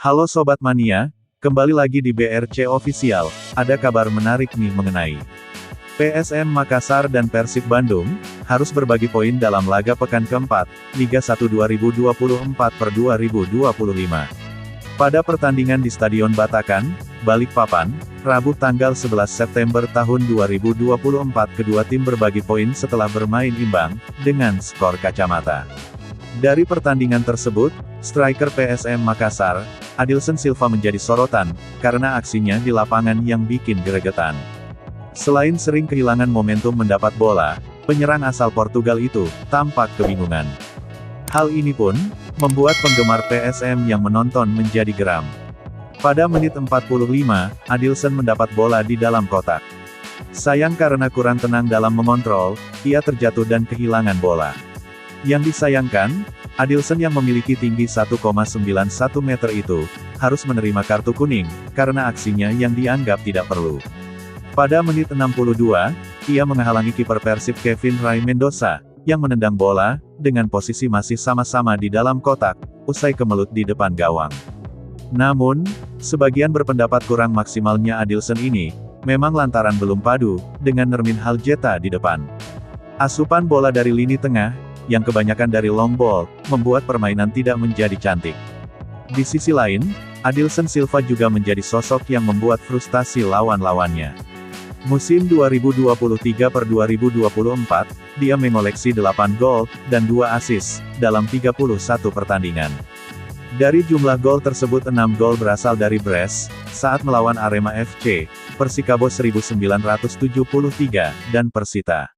Halo Sobat Mania, kembali lagi di BRC Official. Ada kabar menarik nih mengenai PSM Makassar dan Persib Bandung, harus berbagi poin dalam laga pekan keempat, Liga 1 2024/2025. Pada pertandingan di Stadion Batakan, Balikpapan, Rabu tanggal 11 September tahun 2024 kedua tim berbagi poin setelah bermain imbang, dengan skor kacamata. Dari pertandingan tersebut, striker PSM Makassar, Adilson Silva menjadi sorotan, karena aksinya di lapangan yang bikin gregetan. Selain sering kehilangan momentum mendapat bola, penyerang asal Portugal itu tampak kebingungan. Hal ini pun membuat penggemar PSM yang menonton menjadi geram. Pada menit 45, Adilson mendapat bola di dalam kotak. Sayang karena kurang tenang dalam mengontrol, ia terjatuh dan kehilangan bola. Yang disayangkan, Adilson yang memiliki tinggi 1,91 meter itu, harus menerima kartu kuning, karena aksinya yang dianggap tidak perlu. Pada menit 62, ia menghalangi kiper Persib Kevin Ray Mendoza, yang menendang bola, dengan posisi masih sama-sama di dalam kotak, usai kemelut di depan gawang. Namun, sebagian berpendapat kurang maksimalnya Adilson ini, memang lantaran belum padu, dengan Nermin Haljeta di depan. Asupan bola dari lini tengah, yang kebanyakan dari long ball, membuat permainan tidak menjadi cantik. Di sisi lain, Adilson Silva juga menjadi sosok yang membuat frustasi lawan-lawannya. Musim 2023/2024, dia mengoleksi 8 gol, dan 2 assist, dalam 31 pertandingan. Dari jumlah gol tersebut 6 gol berasal dari brace, saat melawan Arema FC, Persikabo 1973, dan Persita.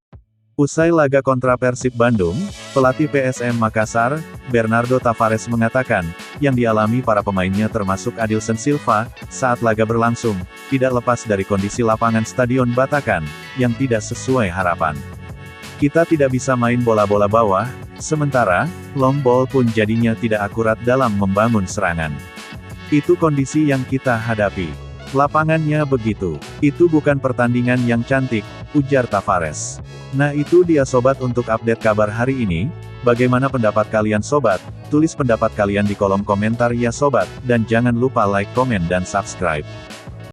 Usai laga kontra Persib Bandung, pelatih PSM Makassar, Bernardo Tavares mengatakan, yang dialami para pemainnya termasuk Adilson Silva, saat laga berlangsung, tidak lepas dari kondisi lapangan Stadion Batakan, yang tidak sesuai harapan. Kita tidak bisa main bola-bola bawah, sementara, long ball pun jadinya tidak akurat dalam membangun serangan. Itu kondisi yang kita hadapi. Lapangannya begitu. Itu bukan pertandingan yang cantik, ujar Tavares. Nah itu dia sobat untuk update kabar hari ini. Bagaimana pendapat kalian sobat? Tulis pendapat kalian di kolom komentar ya sobat, dan jangan lupa like, komen dan subscribe.